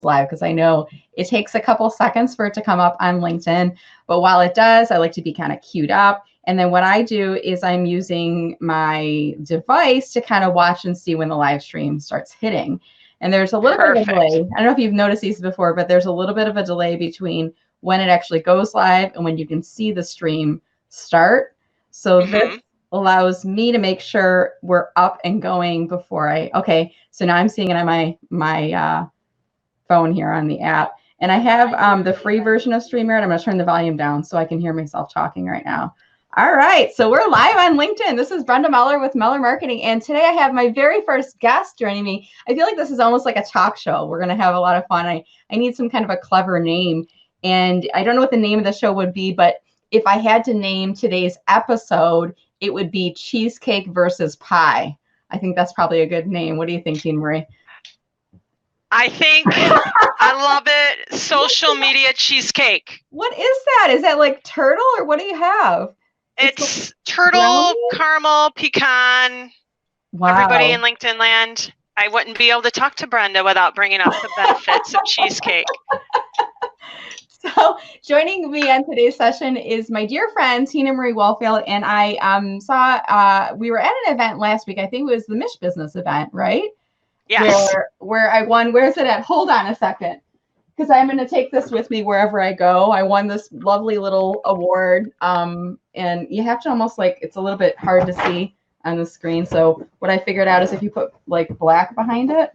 live because I know it takes a couple seconds for it to come up on LinkedIn. But while it does, I like to be kind of queued up. And then what I do is I'm using my device to kind of watch and see when the live stream starts hitting. And there's a little bit of a delay. I don't know if you've noticed these before, but there's a little bit of a delay between when it actually goes live and when you can see the stream start. So this allows me to make sure we're up and going before okay, so now I'm seeing it on my phone here on the app. And I have the free version of StreamYard. I'm going to turn the volume down so I can hear myself talking right now. All right, so we're live on LinkedIn. This is Brenda Meller with Meller Marketing, and today I have my very first guest joining me. I feel like this is almost like a talk show. We're going to have a lot of fun. I need some kind of a clever name, and I don't know what the name of the show would be, but if I had to name today's episode, it would be Cheesecake versus Pie. I think that's probably a good name. What do you think, Tina Marie? I think I love it. Social media cheesecake. What is that? Is that like turtle or what do you have? It's like turtle, brownie? Caramel, pecan. Wow. Everybody in LinkedIn land. I wouldn't be able to talk to Brenda without bringing up the benefits of cheesecake. So joining me on today's session is my dear friend, Tina Marie Wohlfield. And I saw, we were at an event last week. I think it was the Mish Business event, right? Yes. Where I won. Where's it at? Hold on a second. Because I'm going to take this with me wherever I go. I won this lovely little award. And you have to almost it's a little bit hard to see on the screen. So what I figured out is if you put black behind it,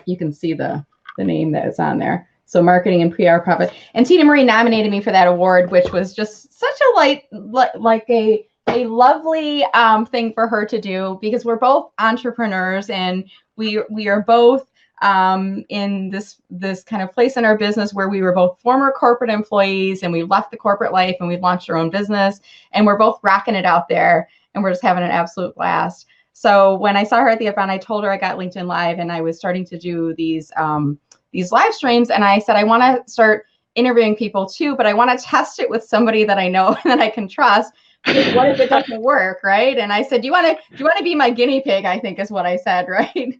you can see the name that is on there. So marketing and PR profit. And Tina Marie nominated me for that award, which was just such a a lovely thing for her to do because we're both entrepreneurs and we are both in this kind of place in our business where we were both former corporate employees and we left the corporate life and we launched our own business and we're both rocking it out there and we're just having an absolute blast. So when I saw her at the event, I told her I got LinkedIn Live and I was starting to do these live streams. And I said, I want to start interviewing people too, but I want to test it with somebody that I know and that I can trust. Because what if it doesn't work, right? And I said, do you want to be my guinea pig? I think is what I said, right?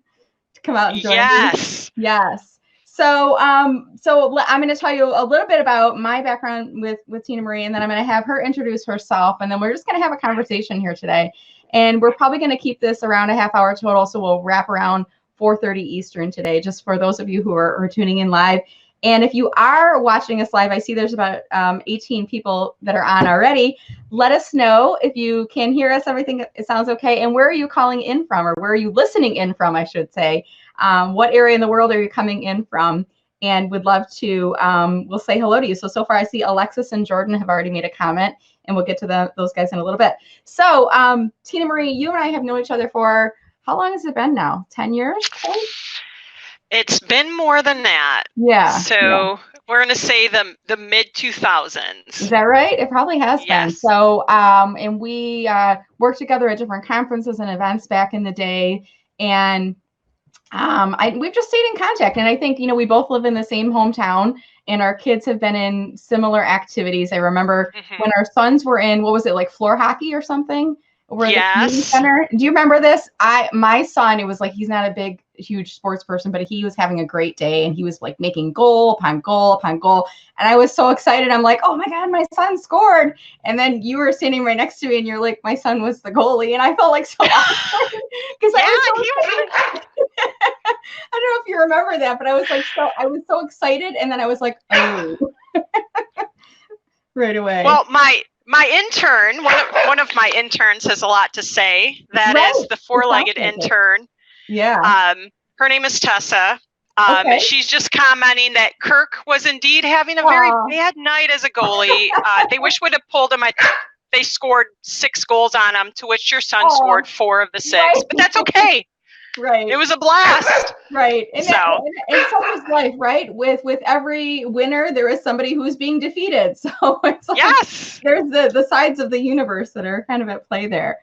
Come out and join Yes. me. Yes. So I'm going to tell you a little bit about my background with Tina Marie, and then I'm going to have her introduce herself, and then we're just going to have a conversation here today. And we're probably going to keep this around a half hour total, so we'll wrap around 4:30 Eastern today, just for those of you who are tuning in live. And if you are watching us live, I see there's about 18 people that are on already. Let us know if you can hear us, everything it sounds okay. And where are you calling in from, or where are you listening in from, I should say? What area in the world are you coming in from? And would love to, we'll say hello to you. So far I see Alexis and Jordan have already made a comment, and we'll get to those guys in a little bit. So Tina Marie, you and I have known each other for, how long has it been now? 10 years? Right? It's been more than that. Yeah. So we're going to say the mid 2000s. Is that right? It probably has been. So, and we worked together at different conferences and events back in the day. And we've just stayed in contact. And I think, we both live in the same hometown and our kids have been in similar activities. I remember when our sons were in, what was it, like floor hockey or something? Or the community center. Do you remember this? My son, it was like, he's not a huge sports person, but he was having a great day and he was like making goal upon goal upon goal. And I was so excited. I'm like, oh my God, my son scored. And then you were standing right next to me and you're like, my son was the goalie. And I felt like so awkward because I don't know if you remember that, but I was so excited. And then I was like, oh, right away. Well, my intern, one of my interns has a lot to say. That is the four-legged intern. Yeah. Her name is Tessa. She's just commenting that Kirk was indeed having a very bad night as a goalie. They wish we'd have pulled him. They scored 6 goals on him, to which your son scored 4 of the 6. Right. But that's okay. Right. It was a blast. Right. And so is life, right? With every winner, there is somebody who's being defeated. So it's like, there's the sides of the universe that are kind of at play there.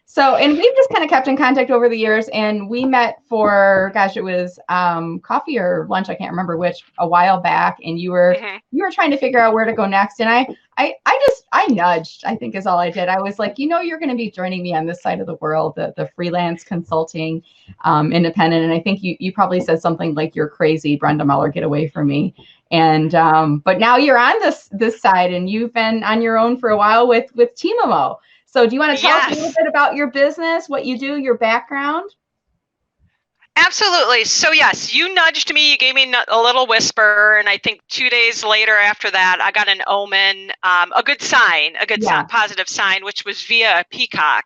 So, and we've just kind of kept in contact over the years, and we met for, gosh, it was coffee or lunch, I can't remember which, a while back, and you were trying to figure out where to go next. And I nudged, I think is all I did. I was like, you're going to be joining me on this side of the world, the freelance consulting, independent. And I think you probably said something like, you're crazy, Brenda Meller, get away from me. And, but now you're on this side, and you've been on your own for a while with Timawo. So do you want to tell us a little bit about your business, what you do, your background? Absolutely. So yes, you nudged me, you gave me a little whisper, and I think 2 days later after that, I got an omen, a good sign, positive sign, which was via a peacock.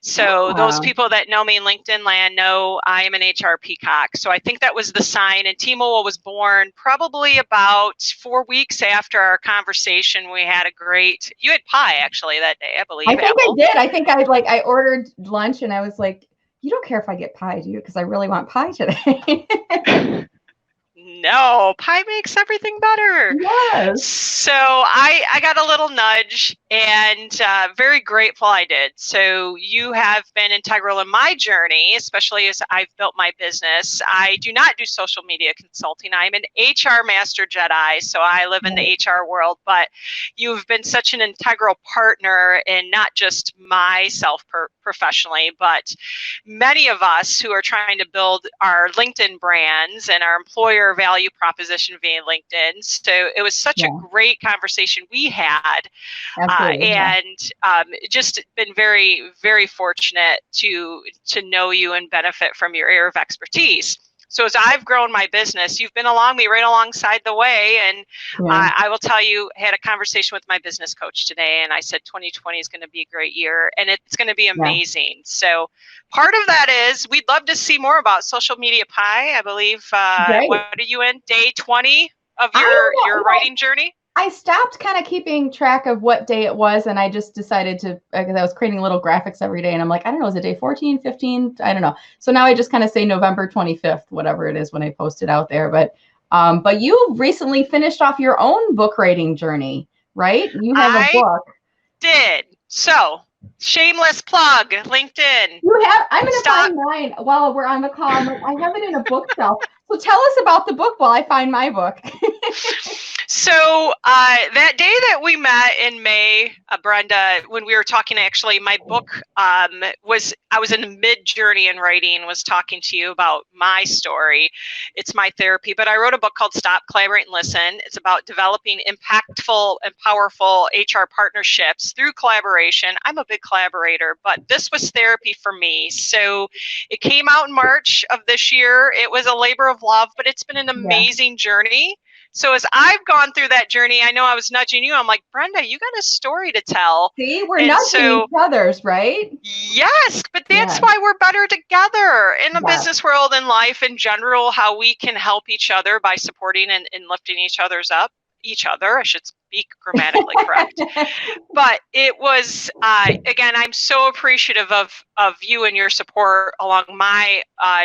So those people that know me in LinkedIn land know I am an HR peacock. So I think that was the sign, and Timawo was born probably about 4 weeks after our conversation. We had you had pie actually that day, I believe. I think I did. I think I ordered lunch, and I was like, you don't care if I get pie, do you? Because I really want pie today. No, pie makes everything better. Yes. So I got a little nudge, and very grateful I did. So you have been integral in my journey, especially as I've built my business. I do not do social media consulting. I'm an HR master Jedi, so I live in the HR world, but you've been such an integral partner in not just myself professionally, but many of us who are trying to build our LinkedIn brands and our employer value proposition via LinkedIn. So it was such a great conversation we had. Just been very, very fortunate to know you and benefit from your area of expertise. So as I've grown my business, you've been right alongside the way. And I will tell you, I had a conversation with my business coach today, and I said 2020 is going to be a great year, and it's going to be amazing. So part of that is we'd love to see more about Social Media Pie. I believe, what are you in, day 20 of your writing journey? I stopped kind of keeping track of what day it was, and I just decided to, because I was creating little graphics every day, and I'm like, I don't know, is it day 14, 15? I don't know. So now I just kind of say November 25th, whatever it is when I post it out there. But you recently finished off your own book writing journey, right? You have a book. Did. So shameless plug, LinkedIn. I'm going to find mine while we're on the call. I'm like, I have it in a bookshelf. So tell us about the book while I find my book. So that day that we met in May, Brenda, when we were talking, actually, my book I was in a mid-journey in writing, was talking to you about my story. It's my therapy, but I wrote a book called Stop, Collaborate, and Listen. It's about developing impactful and powerful HR partnerships through collaboration. I'm a big collaborator, but this was therapy for me. So it came out in March of this year. It was a labor of love, but it's been an amazing journey. So as I've gone through that journey, I know I was nudging you. I'm like, Brenda, you got a story to tell. See, we're nudging each other's, right? Yes, but that's why we're better together in the business world and life in general, how we can help each other by supporting and lifting each other, I should speak grammatically correct. But it was, again, I'm so appreciative of you and your support along my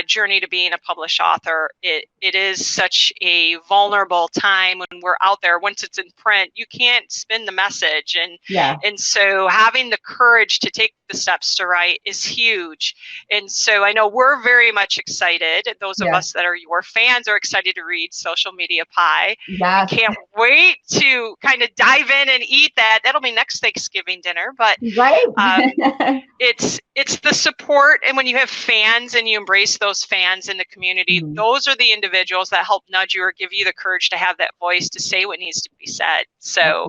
journey to being a published author. It is such a vulnerable time when we're out there. Once it's in print, you can't spin the message. And so having the courage to take the steps to write is huge. And so I know we're very much excited. Those of us that are your fans are excited to read Social Media Pie. I can't wait to kind of dive in and eat that. That'll be next Thanksgiving dinner. But it's the support. And when you have fans and you embrace those fans in the community, those are the individuals that help nudge you or give you the courage to have that voice to say what needs to be said. So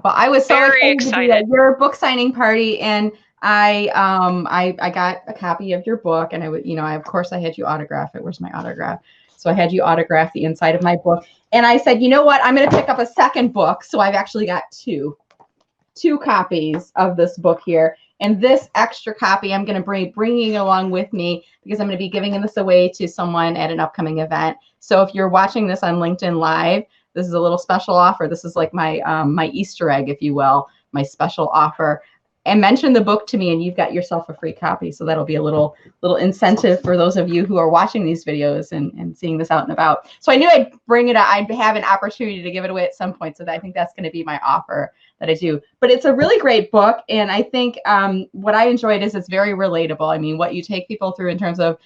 but I was so excited to be at your book signing party, and I got a copy of your book, and of course I had you autograph it. Where's my autograph? So I had you autograph the inside of my book, and I said, you know what? I'm going to pick up a second book. So I've actually got two copies of this book here, and this extra copy I'm going to bringing along with me because I'm going to be giving this away to someone at an upcoming event. So if you're watching this on LinkedIn Live, this is a little special offer. This is like my my Easter egg, if you will, my special offer. And mention the book to me, and you've got yourself a free copy. So that'll be a little incentive for those of you who are watching these videos and seeing this out and about. So I knew I'd bring it up. I'd have an opportunity to give it away at some point. So I think that's going to be my offer that I do. But it's a really great book. And I think what I enjoyed is it's very relatable. I mean, what you take people through in terms of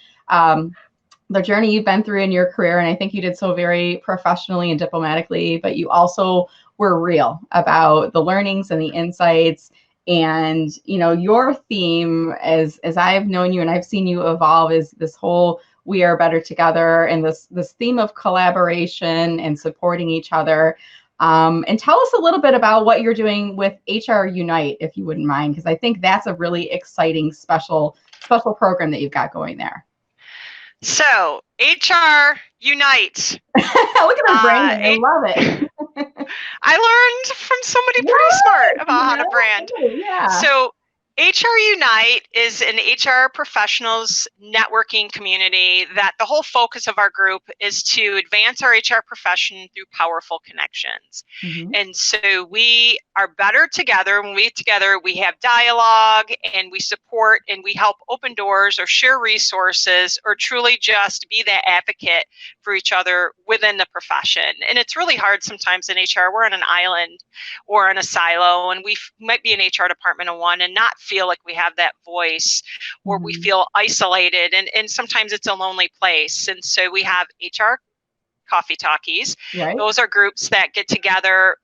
the journey you've been through in your career. And I think you did so very professionally and diplomatically, but you also were real about the learnings and the insights. And, you know, your theme, as I've known you and I've seen you evolve, is this whole "we are better together" and this theme of collaboration and supporting each other. And tell us a little bit about what you're doing with HRUnite, if you wouldn't mind, because I think that's a really exciting, special program that you've got going there. So HRUnite. Look at her branding. I love it. I learned from somebody pretty smart about how to brand. Yeah. So HRUnite is an HR professionals networking community that the whole focus of our group is to advance our HR profession through powerful connections. Mm-hmm. And so we are better together. When we get together, we have dialogue and we support and we help open doors or share resources or truly just be that advocate for each other within the profession. And it's really hard sometimes in HR. We're on an island or in a silo, and we might be an HR department of one and not feel like we have that voice, or we feel isolated, and sometimes it's a lonely place. And so we have HR coffee talkies. Right. Those are groups that get together,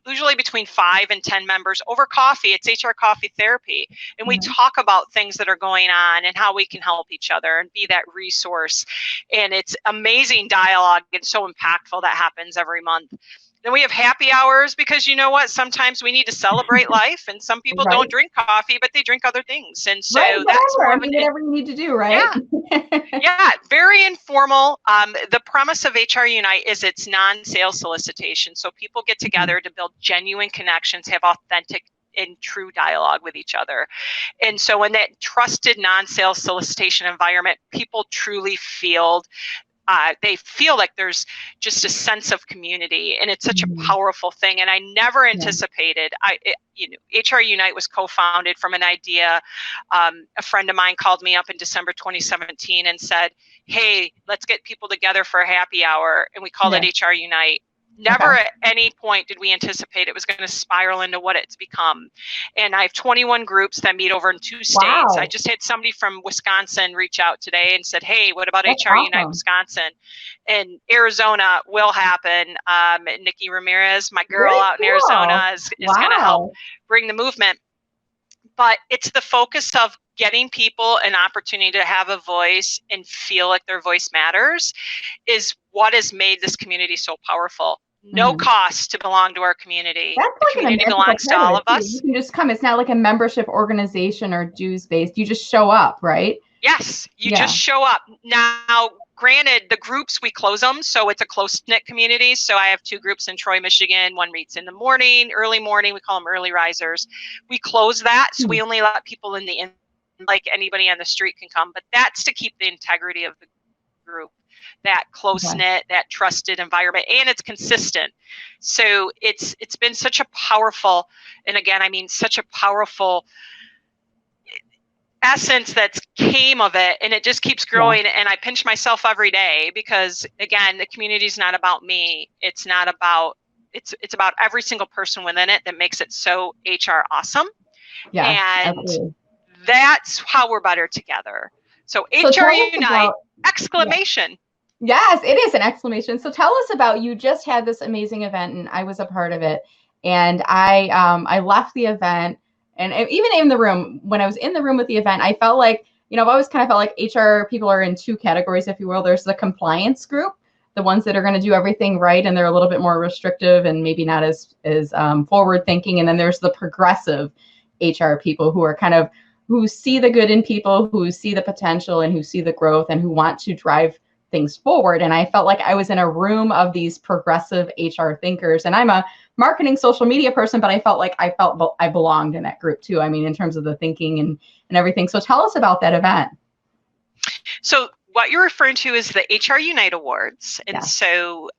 usually between 5 and 10 members over coffee. It's HR coffee therapy. And we talk about things that are going on and how we can help each other and be that resource. And it's amazing dialogue and so impactful that happens every month. Then we have happy hours, because you know what? Sometimes we need to celebrate life, and some people don't drink coffee, but they drink other things. And so that's more of whatever you need to do, right? Yeah, yeah, very informal. The premise of HRUnite is it's non-sales solicitation. So people get together to build genuine connections, have authentic and true dialogue with each other. And so in that trusted non-sales solicitation environment, people truly feel they feel like there's just a sense of community, and it's such a powerful thing. And I never anticipated, HRUnite was co-founded from an idea. A friend of mine called me up in December 2017 and said, hey, let's get people together for a happy hour. And we called it HRUnite. Never at any point did we anticipate it was going to spiral into what it's become. And I have 21 groups that meet over in 2 states. Wow. I just had somebody from Wisconsin reach out today and said, hey, what about HRUnite Wisconsin? And Arizona will happen. Nikki Ramirez, my girl out in Arizona, is going to help bring the movement. But it's the focus of getting people an opportunity to have a voice and feel like their voice matters is what has made this community so powerful. No cost to belong to our community. That's like the community belongs to all of us. You can just come. It's not like a membership organization or dues based. You just show up, right? Yes, you just show up. Now, granted, the groups, we close them, so it's a close-knit community. So I have 2 groups in Troy, Michigan. One meets in the morning, early morning. We call them early risers. We close that, so we only let people in the like anybody on the street can come. But that's to keep the integrity of the group, that close-knit, that trusted environment, and it's consistent. So it's been such a powerful, and again, I mean, such a powerful essence that came of it, and it just keeps growing. And I pinch myself every day, because again, the community is not about me. It's not about, it's about every single person within it that makes it so HR awesome. Yeah, and absolutely. That's how we're better together. So HRUnite, exclamation. Yes, it is an exclamation. So tell us about, you just had this amazing event, and I was a part of it. And I left the event, and even in the room, when I was in the room with the event, I felt like, you know, I've always kind of felt like HR people are in 2 categories, if you will. There's the compliance group, the ones that are going to do everything right, and they're a little bit more restrictive and maybe not as forward thinking. And then there's the progressive HR people who are kind of, who see the good in people, who see the potential and who see the growth and who want to drive things forward. And I felt like I was in a room of these progressive HR thinkers. And I'm a marketing social media person, but I felt like I belonged in that group too. I mean, in terms of the thinking and everything. So tell us about that event. So what you're referring to is the HRUnite Awards. And so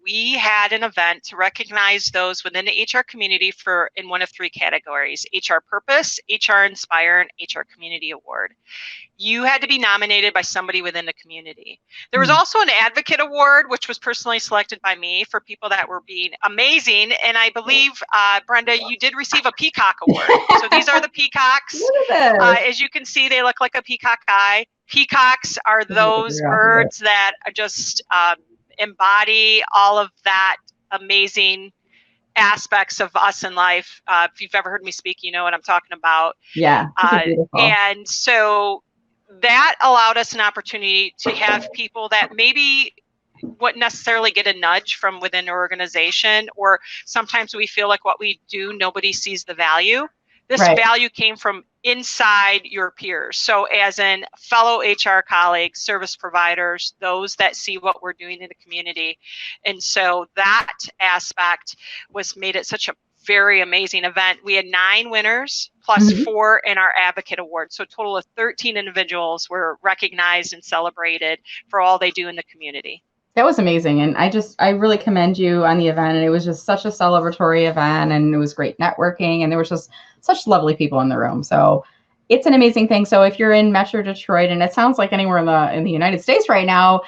we had an event to recognize those within the HR community in one of 3 categories: HR Purpose, HR Inspire, and HR Community Award. You had to be nominated by somebody within the community. There was also an Advocate Award, which was personally selected by me for people that were being amazing. And I believe, Brenda, you did receive a Peacock Award. So these are the peacocks. As you can see, they look like a peacock eye. Peacocks are those birds that are just embody all of that amazing aspects of us in life. If you've ever heard me speak, you know what I'm talking about. Yeah, and so that allowed us an opportunity to have people that maybe wouldn't necessarily get a nudge from within an organization, or sometimes we feel like what we do, nobody sees the value. This value came from inside your peers. So as in fellow HR colleagues, service providers, those that see what we're doing in the community. And so that aspect made it such a very amazing event. We had 9 winners plus 4 in our advocate award. So a total of 13 individuals were recognized and celebrated for all they do in the community. That was amazing. And I really commend you on the event. And it was just such a celebratory event, and it was great networking, and there was just such lovely people in the room. So it's an amazing thing. So if you're in Metro Detroit, and it sounds like anywhere in the United States right now,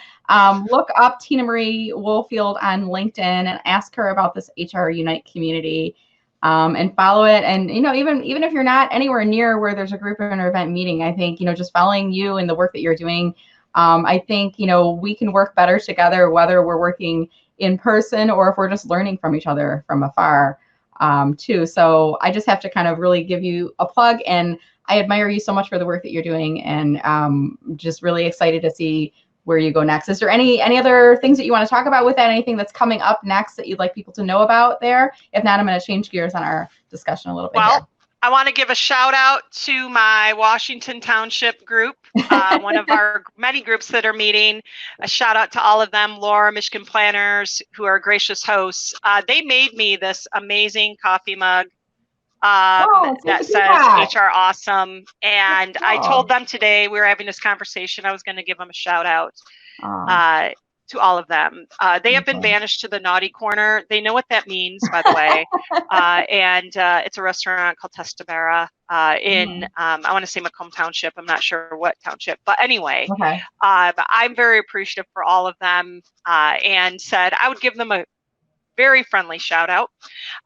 look up Tina Marie Wohlfield on LinkedIn and ask her about this HRUnite community, and follow it. And, you know, even if you're not anywhere near where there's a group or an event meeting, I think, you know, just following you and the work that you're doing, I think, you know, we can work better together, whether we're working in person or if we're just learning from each other from afar, too. So I just have to kind of really give you a plug, and I admire you so much for the work that you're doing, and just really excited to see where you go next. Is there any other things that you want to talk about with that? Anything that's coming up next that you'd like people to know about there? If not, I'm going to change gears on our discussion a little bit. Well, I want to give a shout out to my Washington Township group, one of our many groups that are meeting. A shout out to all of them, Laura, Michigan Planners, who are gracious hosts. They made me this amazing coffee mug that says HR Awesome. And I told them today we were having this conversation, I was going to give them a shout out to all of them. They have been banished to the naughty corner. They know what that means, by the way. And it's a restaurant called Testabera in, I want to say Macomb Township. I'm not sure what township. But anyway, but I'm very appreciative for all of them, and said I would give them a very friendly shout out.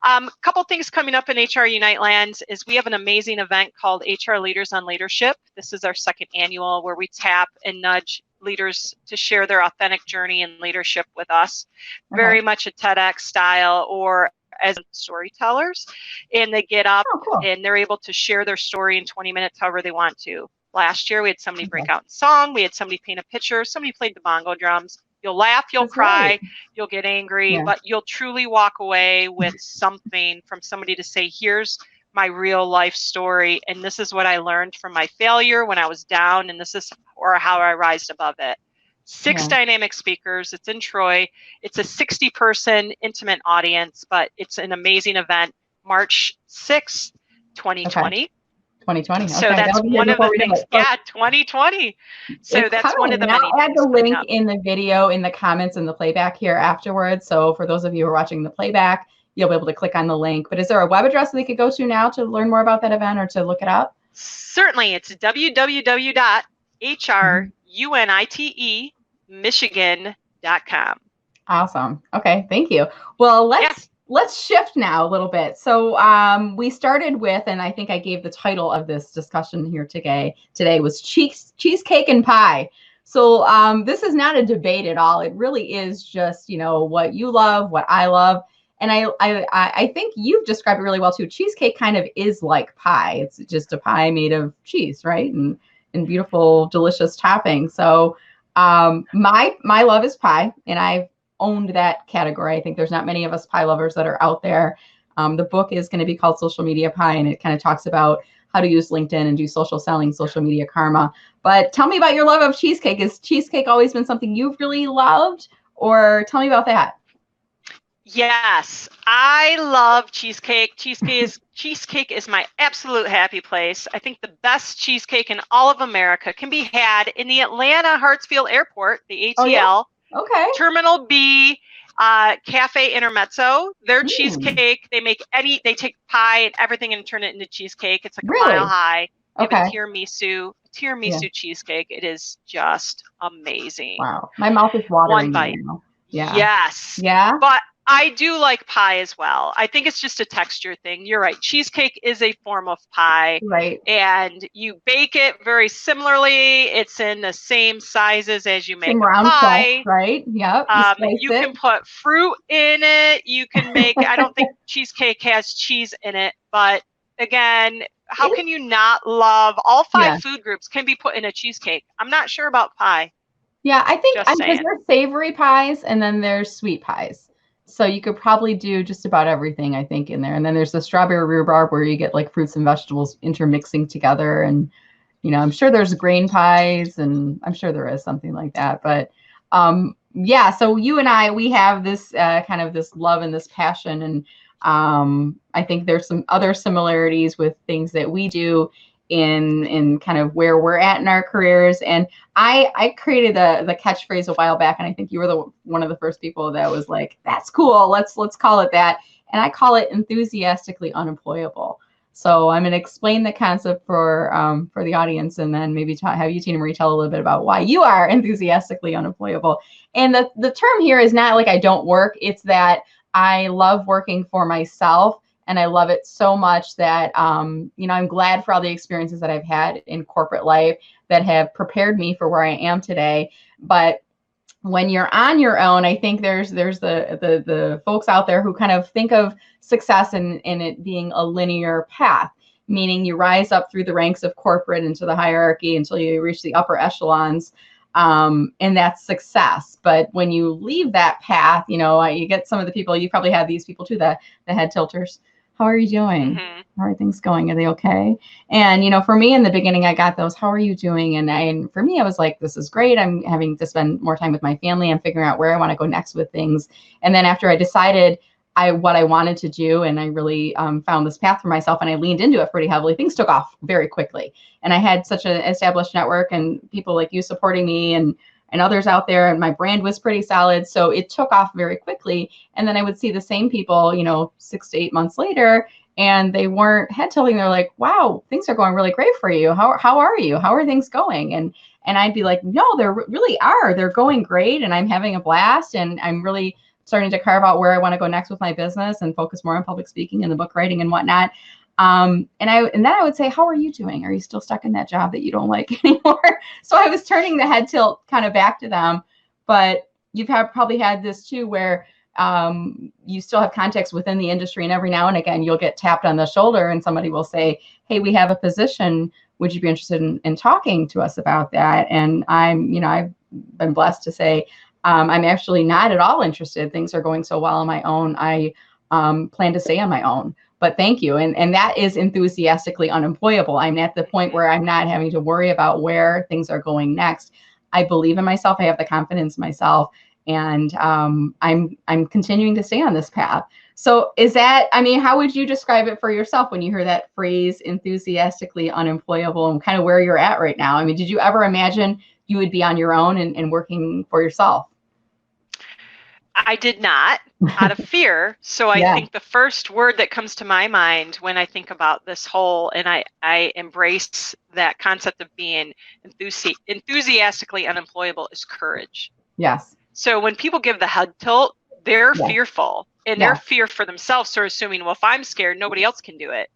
A couple things coming up in HRUnite Land is we have an amazing event called HR Leaders on Leadership. This is our 2nd annual, where we tap and nudge leaders to share their authentic journey in leadership with us, very much a TEDx style or as storytellers. And they get up and they're able to share their story in 20 minutes, however they want to. Last year, we had somebody break out in song. We had somebody paint a picture. Somebody played the bongo drums. You'll laugh, you'll cry, you'll get angry, but you'll truly walk away with something from somebody to say, here's my real life story, and this is what I learned from my failure when I was down, and this is how I rised above it. 6 dynamic speakers. It's in Troy. It's a 60-person intimate audience, but it's an amazing event. March 6th, 2020. 2020. Okay. So that's one of the things. Yeah, 2020. So that's one of the many. I'll add the link in the video, in the comments, and the playback here afterwards. So for those of you who are watching the playback, you'll be able to click on the link. But is there a web address that they could go to now to learn more about that event or to look it up? Certainly. It's www.HRUnitemichigan.com. Awesome. Okay. Thank you. Well, let's shift now a little bit. So we started with, and I think I gave the title of this discussion here today was cheesecake and pie. So this is not a debate at all. It really is just, you know, what you love, what I love. And I think you've described it really well too. Cheesecake kind of is like pie. It's just a pie made of cheese, right? And beautiful, delicious toppings. So my love is pie, and I've owned that category. I think there's not many of us pie lovers that are out there. The book is going to be called Social Media Pie, and it kind of talks about how to use LinkedIn and do social selling, social media karma. But tell me about your love of cheesecake. Has cheesecake always been something you've really loved, or tell me about that? Yes, I love cheesecake. Cheesecake is my absolute happy place. I think the best cheesecake in all of America can be had in the Atlanta Hartsfield Airport, the ATL. Okay. Terminal B, Cafe Intermezzo. Their cheesecake, they take pie and everything and turn it into cheesecake. It's like a mile high. They have a tiramisu cheesecake. It is just amazing. Wow. My mouth is watering. One bite. Now. Yeah. Yes. Yeah. But I do like pie as well. I think it's just a texture thing. You're right. Cheesecake is a form of pie. Right. And you bake it very similarly. It's in the same sizes as you make Same a round pie. crust, right? Yep. You can put fruit in it. You can make, I don't think cheesecake has cheese in it, but again, how can you not love all 5 food groups can be put in a cheesecake? I'm not sure about pie. Yeah, I think Just saying. there's savory pies and then there's sweet pies. So you could probably do just about everything, I think, in there. And then there's the strawberry rhubarb where you get like fruits and vegetables intermixing together. And, you know, I'm sure there's grain pies and I'm sure there is something like that. But yeah, so you and I, we have this kind of this love and this passion. And I think there's some other similarities with things that we do in kind of where we're at in our careers. And I created the catchphrase a while back, and I think you were one of the first people that was like, "That's cool. Let's call it that." And I call it enthusiastically unemployable. So I'm going to explain the concept for the audience, and then maybe have you, Tina Marie, tell a little bit about why you are enthusiastically unemployable. And the term here is not like I don't work; it's that I love working for myself. And I love it so much that, you know, I'm glad for all the experiences that I've had in corporate life that have prepared me for where I am today. But when you're on your own, I think there's the folks out there who kind of think of success in it being a linear path, meaning you rise up through the ranks of corporate into the hierarchy until you reach the upper echelons. And that's success. But when you leave that path, you know, you get some of the people, you probably have these people too, the head tilters. How are you doing? Mm-hmm. How are things going? Are they okay? And, you know, for me in the beginning, I got those, how are you doing? And for me, I was like, this is great. I'm having to spend more time with my family. I'm figuring out where I want to go next with things. And then after I decided what I wanted to do, and I really found this path for myself and I leaned into it pretty heavily, things took off very quickly. And I had such an established network and people like you supporting me and others out there, and my brand was pretty solid. So it took off very quickly. And then I would see the same people, you know, 6 to 8 months later, and they weren't head tilting. They're like, wow, things are going really great for you. How are you? How are things going? And I'd be like, no, they really are. They're going great. And I'm having a blast. And I'm really starting to carve out where I want to go next with my business and focus more on public speaking and the book writing and whatnot. And then I would say, how are you doing? Are you still stuck in that job that you don't like anymore? So I was turning the head tilt kind of back to them. But you've probably had this too, where you still have context within the industry, and every now and again you'll get tapped on the shoulder and somebody will say, hey, we have a position. Would you be interested in talking to us about that? And I've been blessed to say, I'm actually not at all interested. Things are going so well on my own. I plan to stay on my own. But thank you. And that is enthusiastically unemployable. I'm at the point where I'm not having to worry about where things are going next. I believe in myself. I have the confidence in myself. And I'm continuing to stay on this path. So is that, I mean, how would you describe it for yourself when you hear that phrase, enthusiastically unemployable, and kind of where you're at right now? I mean, did you ever imagine you would be on your own and working for yourself? I did not, out of fear. So I think the first word that comes to my mind when I think about this whole, and I embrace that concept of being enthusiastically unemployable, is courage. Yes. So when people give the head tilt, they're fearful, and they're fear for themselves. So assuming, well, if I'm scared, nobody else can do it.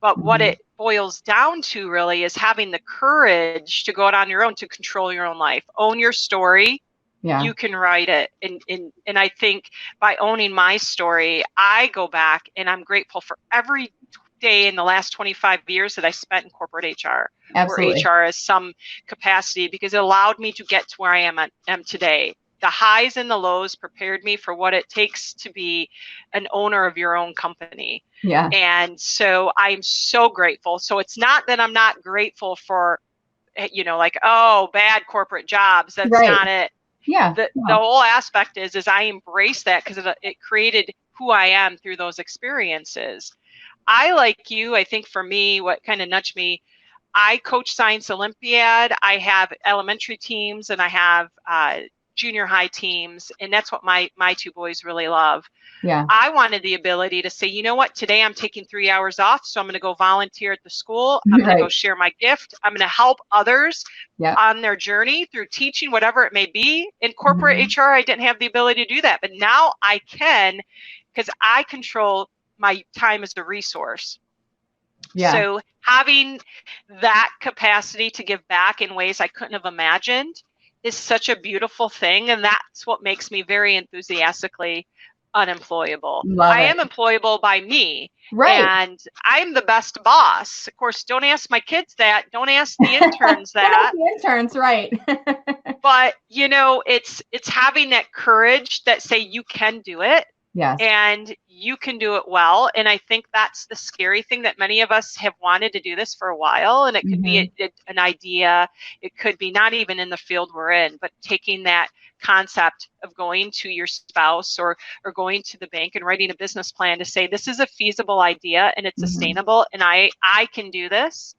But what it boils down to really is having the courage to go out on your own, to control your own life, own your story. You can write it. And I think by owning my story, I go back and I'm grateful for every day in the last 25 years that I spent in corporate HR. Absolutely. Or HR as some capacity, because it allowed me to get to where I am today. The highs and the lows prepared me for what it takes to be an owner of your own company. Yeah. And so I'm so grateful. So it's not that I'm not grateful for, like, oh, bad corporate jobs. That's not it. Yeah. The whole aspect is I embrace that because it created who I am through those experiences. I, like you, I think for me, what kind of nudged me, I coach Science Olympiad. I have elementary teams and I have junior high teams, and that's what my two boys really love. Yeah. I wanted the ability to say, you know what, today I'm taking 3 hours off, so I'm going to go volunteer at the school. I'm going to go share my gift. I'm going to help others on their journey through teaching, whatever it may be. In corporate HR, I didn't have the ability to do that, but now I can, because I control my time as a resource. Yeah. So having that capacity to give back in ways I couldn't have imagined is such a beautiful thing. And that's what makes me very enthusiastically unemployable. I am employable by me. Right. And I'm the best boss. Of course, don't ask my kids that. Don't ask the interns that. The interns, right. But, you know, it's having that courage that say you can do it. Yes. And you can do it well. And I think that's the scary thing, that many of us have wanted to do this for a while. And it could be an idea. It could be not even in the field we're in, but taking that concept of going to your spouse or going to the bank and writing a business plan to say, this is a feasible idea and it's sustainable and I can do this.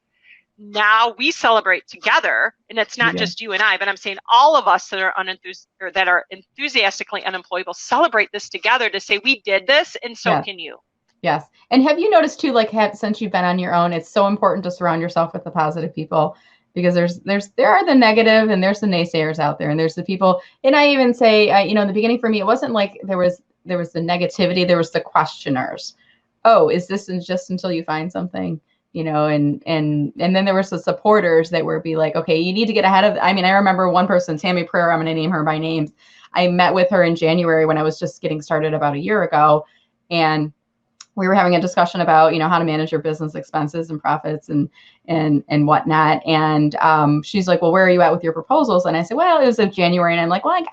Now we celebrate together, and it's not just you and I, but I'm saying all of us that are enthusiastically unemployable celebrate this together to say we did this, and so can you. Yes. And have you noticed too, like since you've been on your own, it's so important to surround yourself with the positive people, because there are the negative and there's the naysayers out there, and there's the people. And I even say, you know, in the beginning for me, it wasn't like there was the negativity, there was the questioners. Oh, is this just until you find something? You know, and then there was the supporters that were be like, okay, you need to get ahead of. I mean, I remember one person, Tammy Prayer, I'm going to name her by name. I met with her in January when I was just getting started about a year ago, and we were having a discussion about, you know, how to manage your business expenses and profits and whatnot. And she's like, well, where are you at with your proposals? And I said, well, it was in January, and I'm like, well,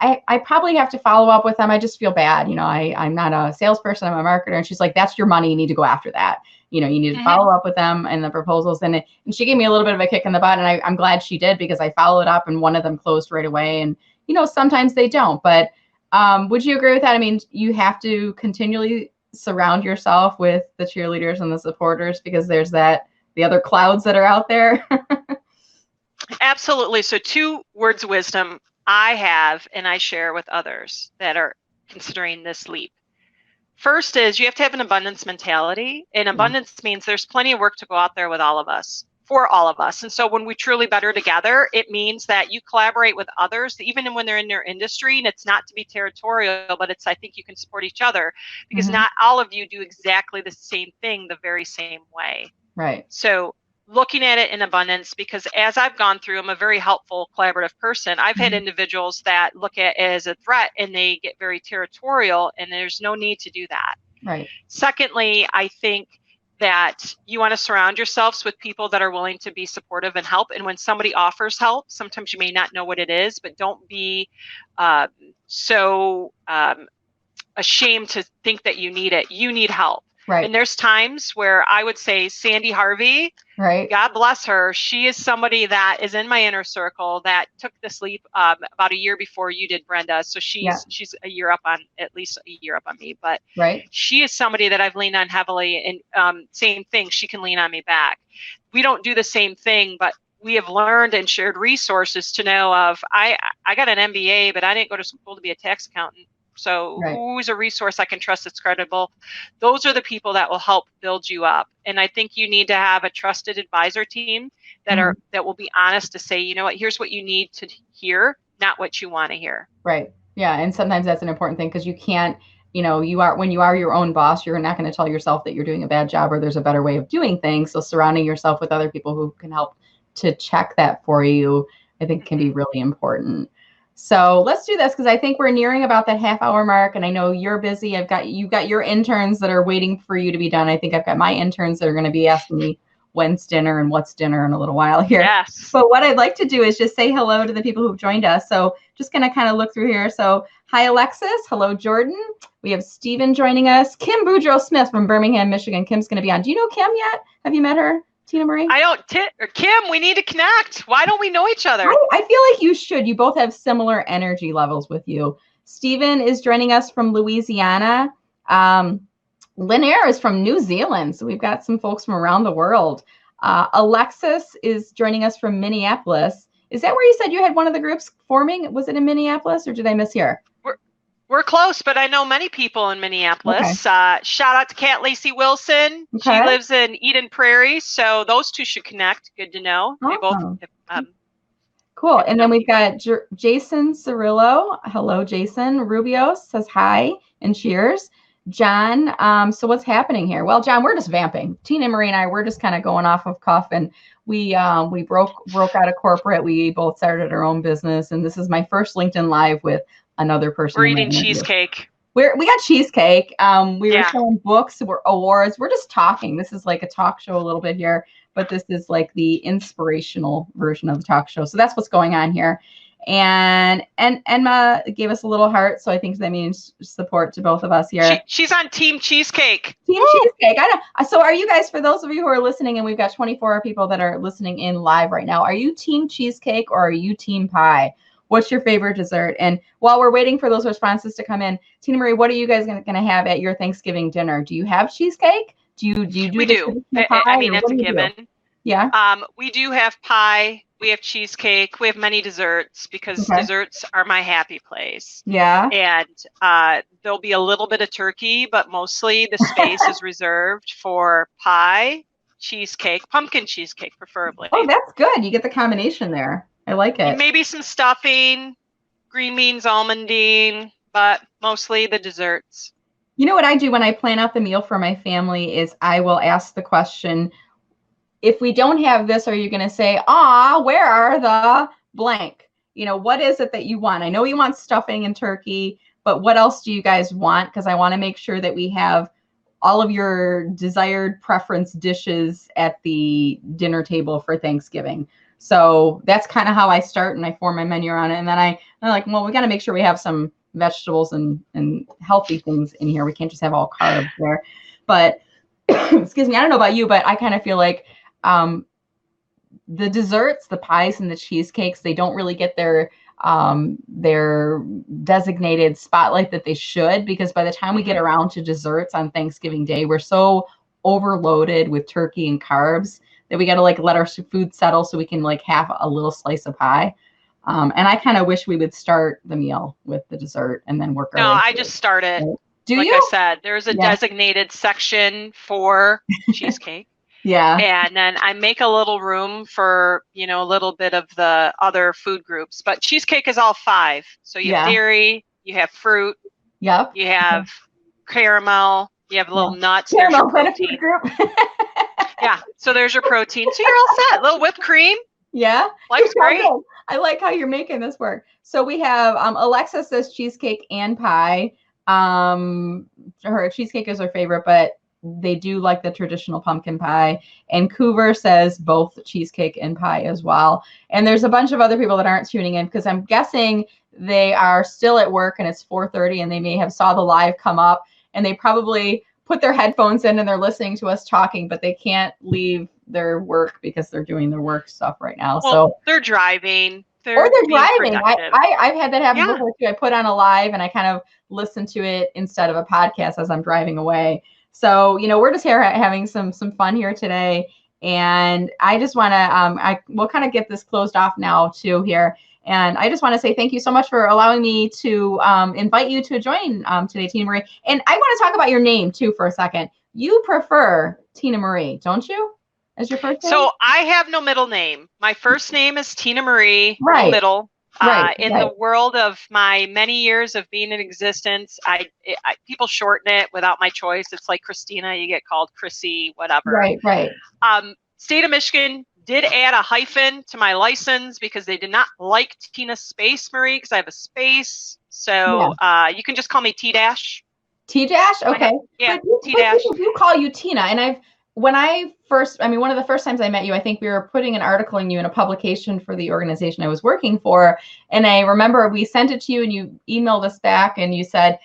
I probably have to follow up with them. I just feel bad. You know, I'm not a salesperson, I'm a marketer. And she's like, that's your money. You need to go after that. You know, you need to follow up with them and the proposals. And she gave me a little bit of a kick in the butt. And I'm glad she did, because I followed up and one of them closed right away. And, you know, sometimes they don't. But would you agree with that? I mean, you have to continually surround yourself with the cheerleaders and the supporters, because there's the other clouds that are out there. Absolutely. So 2 words of wisdom I have and I share with others that are considering this leap. First is you have to have an abundance mentality, and abundance means there's plenty of work to go out there with all of us, for all of us. And so when we truly better together, it means that you collaborate with others, even when they're in their industry. And it's not to be territorial, but I think you can support each other, because not all of you do exactly the same thing the very same way. Right. So looking at it in abundance, because as I've gone through, I'm a very helpful, collaborative person. I've had individuals that look at it as a threat and they get very territorial, and there's no need to do that. Right. Secondly, I think that you want to surround yourselves with people that are willing to be supportive and help. And when somebody offers help, sometimes you may not know what it is, but don't be so ashamed to think that you need it. You need help. Right. And there's times where I would say Sandy Harvey, right, God bless her, she is somebody that is in my inner circle that took this leap about a year before you did, Brenda. So she's a year up on, at least a year up on me. But she is somebody that I've leaned on heavily, and same thing, she can lean on me back. We don't do the same thing, but we have learned and shared resources to know of, I got an MBA, but I didn't go to school to be a tax accountant. So who's a resource I can trust that's credible? Those are the people that will help build you up. And I think you need to have a trusted advisor team that that will be honest to say, you know what, here's what you need to hear, not what you want to hear. Right. Yeah. And sometimes that's an important thing, because you can't, you know, when you are your own boss, you're not going to tell yourself that you're doing a bad job or there's a better way of doing things. So surrounding yourself with other people who can help to check that for you, I think can be really important. So let's do this, because I think we're nearing about that half-hour mark, and I know you're busy. You've got your interns that are waiting for you to be done. I think I've got my interns that are going to be asking me when's dinner and what's dinner in a little while here. Yes. But what I'd like to do is just say hello to the people who've joined us. So just going to kind of look through here. So hi, Alexis. Hello, Jordan. We have Stephen joining us. Kim Boudreaux Smith from Birmingham, Michigan. Kim's going to be on. Do you know Kim yet? Have you met her? Tina Marie? I don't. Kim, we need to connect. Why don't we know each other? I feel like you should. You both have similar energy levels with you. Stephen is joining us from Louisiana. Linaire is from New Zealand. So we've got some folks from around the world. Alexis is joining us from Minneapolis. Is that where you said you had one of the groups forming? Was it in Minneapolis, or did I mishear? We're close, but I know many people in Minneapolis. Okay. Shout out to Kat Lacey Wilson. Okay. She lives in Eden Prairie, so those two should connect. Good to know. They both. Cool. And then we've got Jason Cirillo. Hello, Jason. Rubio says hi and cheers. John, so what's happening here? Well, John, we're just vamping. Tina Marie and I, we're just kind of going off of cuff, and we broke out of corporate. We both started our own business, and this is my first LinkedIn Live with another person. We're eating cheesecake. We got cheesecake. We were showing books, awards. We're just talking. This is like a talk show a little bit here, but this is like the inspirational version of the talk show. So that's what's going on here. And Emma gave us a little heart, so I think that means support to both of us here. She's on Team Cheesecake. Team Cheesecake. I know. So are you guys, for those of you who are listening, and we've got 24 people that are listening in live right now, are you Team Cheesecake or are you Team Pie? What's your favorite dessert? And while we're waiting for those responses to come in, Tina Marie, what are you guys going to have at your Thanksgiving dinner? Do you have cheesecake? We do. I mean, it's a given. Yeah. We do have pie. We have cheesecake. We have many desserts because desserts are my happy place. Yeah. And there'll be a little bit of turkey, but mostly the space is reserved for pie, cheesecake, pumpkin cheesecake, preferably. Oh, that's good. You get the combination there. I like it. And maybe some stuffing, green beans, almondine, but mostly the desserts. You know what I do when I plan out the meal for my family is I will ask the question, if we don't have this, are you going to say, where are the blank? You know, what is it that you want? I know you want stuffing and turkey, but what else do you guys want? Because I want to make sure that we have all of your desired preference dishes at the dinner table for Thanksgiving. So that's kind of how I start, and I form my menu on it. And then I'm like, well, we got to make sure we have some vegetables and healthy things in here. We can't just have all carbs there. But excuse me, I don't know about you, but I kind of feel like the desserts, the pies and the cheesecakes, they don't really get their designated spotlight that they should, because by the time we get around to desserts on Thanksgiving Day, we're so overloaded with turkey and carbs that we got to like let our food settle so we can like have a little slice of pie. And I kind of wish we would start the meal with the dessert and then work. No, I just started. Do like you? I said, there's a designated section for cheesecake. Yeah. And then I make a little room for, a little bit of the other food groups. But cheesecake is all 5. So you have dairy, you have fruit, you have caramel, you have little nuts. Caramel benefit group. Yeah. So there's your protein. So you're all set. A little whipped cream. Yeah. Life's great. I like how you're making this work. So we have Alexa says cheesecake and pie. Her cheesecake is her favorite, but they do like the traditional pumpkin pie. And Coover says both cheesecake and pie as well. And there's a bunch of other people that aren't tuning in because I'm guessing they are still at work and it's 4:30 and they may have saw the live come up and they probably put their headphones in and they're listening to us talking, but they can't leave their work because they're doing their work stuff right now. Well, so they're driving. They're driving. I've had that happen before too. I put on a live and I kind of listen to it instead of a podcast as I'm driving away. So, we're just here having some fun here today. And I just want to, we'll kind of get this closed off now too here. And I just want to say thank you so much for allowing me to invite you to join today, Tina Marie. And I want to talk about your name too for a second. You prefer Tina Marie, don't you? As your first name? So I have no middle name. My first name is Tina Marie, no middle. In the world of my many years of being in existence, people shorten it without my choice. It's like Christina, you get called Chrissy, whatever. Right. State of Michigan did add a hyphen to my license because they did not like Tina Space Marie because I have a space. So you can just call me T-Dash. T-Dash? Okay. Yeah, T-Dash. People do call you Tina. And one of the first times I met you, I think we were putting an article in you in a publication for the organization I was working for. And I remember we sent it to you and you emailed us back and you said,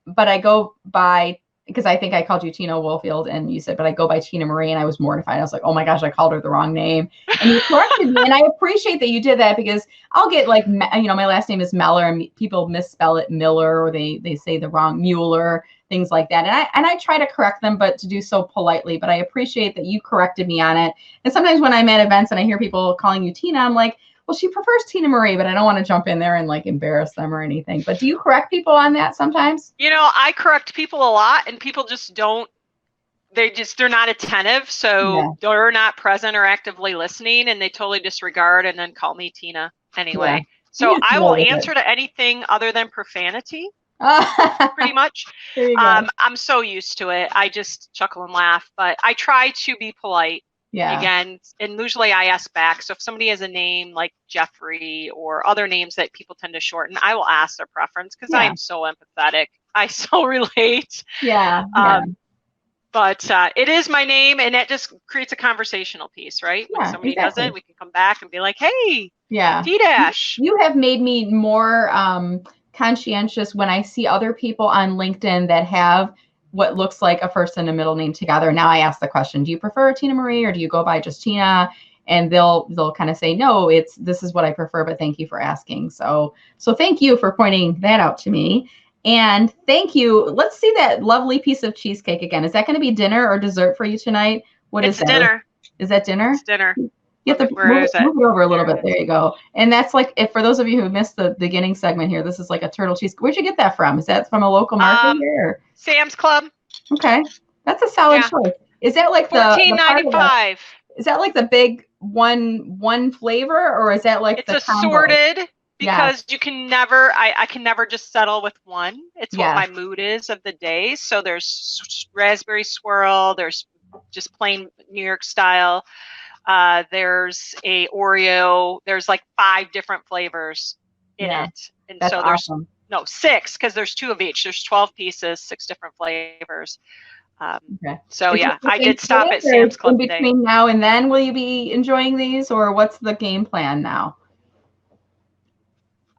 but I go by, because I think I called you Tina Wohlfield, and you said, but I go by Tina Marie, and I was mortified. I was like, oh my gosh, I called her the wrong name. And you corrected me, and I appreciate that you did that because I'll get like, my last name is Meller, and people misspell it Miller, or they say the wrong Mueller, things like that. And I try to correct them, but to do so politely. But I appreciate that you corrected me on it. And sometimes when I'm at events and I hear people calling you Tina, I'm like, well, she prefers Tina Marie, but I don't want to jump in there and like embarrass them or anything. But do you correct people on that sometimes? I correct people a lot, and people just don't. They're not attentive, so they're not present or actively listening, and they totally disregard and then call me Tina anyway. So I will answer to anything other than profanity, pretty much. There you go. I'm so used to it. I just chuckle and laugh, but I try to be polite. Yeah. Again, and usually I ask back. So if somebody has a name like Jeffrey or other names that people tend to shorten, I will ask their preference because I am so empathetic. I so relate. Yeah. But it is my name, and that just creates a conversational piece, right? When somebody doesn't, we can come back and be like, hey, D-Dash. You have made me more conscientious when I see other people on LinkedIn that have what looks like a first and a middle name together. Now I ask the question, do you prefer Tina Marie or do you go by just Tina? And they'll kind of say, no, this is what I prefer, but thank you for asking. So thank you for pointing that out to me. And thank you. Let's see that lovely piece of cheesecake again. Is that going to be dinner or dessert for you tonight? It's dinner. Is that dinner? It's dinner. You have to move it over a little bit. There you go. And that's like, if for those of you who missed the beginning segment here, this is like a turtle cheese. Where'd you get that from? Is that from a local market here? Sam's Club. Okay. That's a solid choice. Is that like $14.95? Is that like the big one flavor, or is that like it's assorted? Because you can never, I can never just settle with one. It's what my mood is of the day. So there's raspberry swirl. There's just plain New York style. There's a Oreo. There's like 5 different flavors in it. And that's so there's, awesome. no, 6, because there's 2 of each. There's 12 pieces, 6 different flavors. So I did stop at Sam's Club today. Between now and then, will you be enjoying these, or what's the game plan now?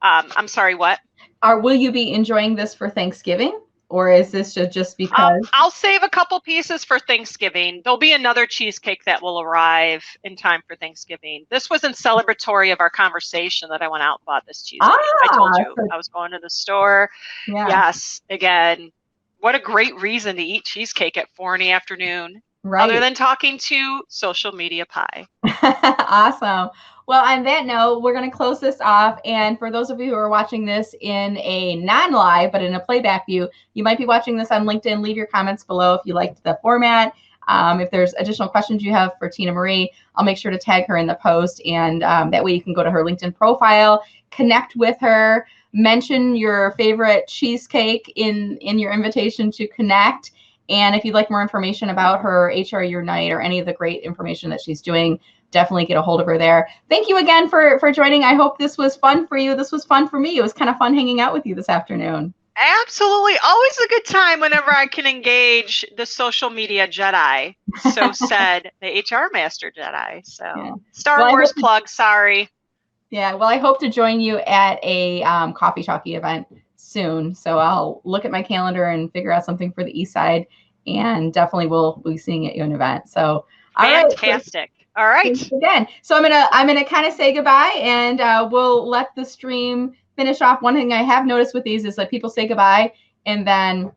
I'm sorry, what? Will you be enjoying this for Thanksgiving, or is this just because? I'll save a couple pieces for Thanksgiving. There'll be another cheesecake that will arrive in time for Thanksgiving. This was in celebratory of our conversation that I went out and bought this cheesecake. I told you I was going to the store. Yeah. Yes, again, what a great reason to eat cheesecake at 4 in the afternoon, right? Other than talking to social media pie. Awesome. Well, on that note, we're going to close this off. And for those of you who are watching this in a non-live, but in a playback view, you might be watching this on LinkedIn. Leave your comments below if you liked the format. If there's additional questions you have for Tina Marie, I'll make sure to tag her in the post. And that way you can go to her LinkedIn profile, connect with her, mention your favorite cheesecake in your invitation to connect. And if you'd like more information about her HRUnite or any of the great information that she's doing, definitely get a hold of her there. Thank you again for joining. I hope this was fun for you. This was fun for me. It was kind of fun hanging out with you this afternoon. Absolutely. Always a good time whenever I can engage the social media Jedi. So said the HR Master Jedi. So Star Wars plug, sorry. Yeah, well, I hope to join you at a coffee talkie event soon. So I'll look at my calendar and figure out something for the East Side, and definitely we'll be seeing at you an event. So fantastic. All right. Again, so I'm gonna kind of say goodbye, and we'll let the stream finish off. One thing I have noticed with these is that people say goodbye, and then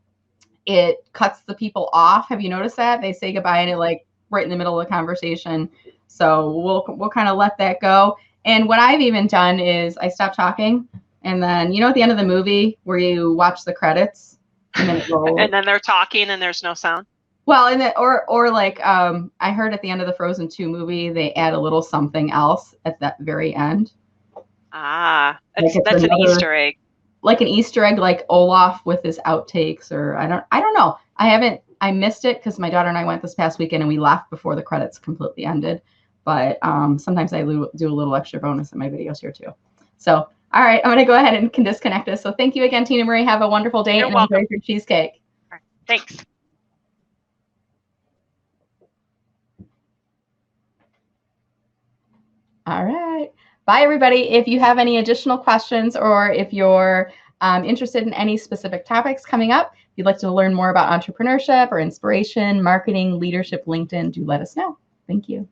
it cuts the people off. Have you noticed that? They say goodbye, and it like right in the middle of the conversation. So we'll kind of let that go. And what I've even done is I stop talking, and then at the end of the movie where you watch the credits, and then it rolls. And then they're talking, and there's no sound. Well, and or like I heard at the end of the Frozen 2 movie, they add a little something else at that very end. That's an Easter egg. Like an Easter egg, like Olaf with his outtakes, or I don't know. I missed it because my daughter and I went this past weekend and we left before the credits completely ended. But sometimes I do a little extra bonus in my videos here too. So, all right, I'm going to go ahead and disconnect us. So thank you again, Tina Marie. Have a wonderful day. You're welcome. Enjoy your cheesecake. All right, thanks. All right. Bye, everybody. If you have any additional questions, or if you're interested in any specific topics coming up, if you'd like to learn more about entrepreneurship or inspiration, marketing, leadership, LinkedIn, do let us know. Thank you.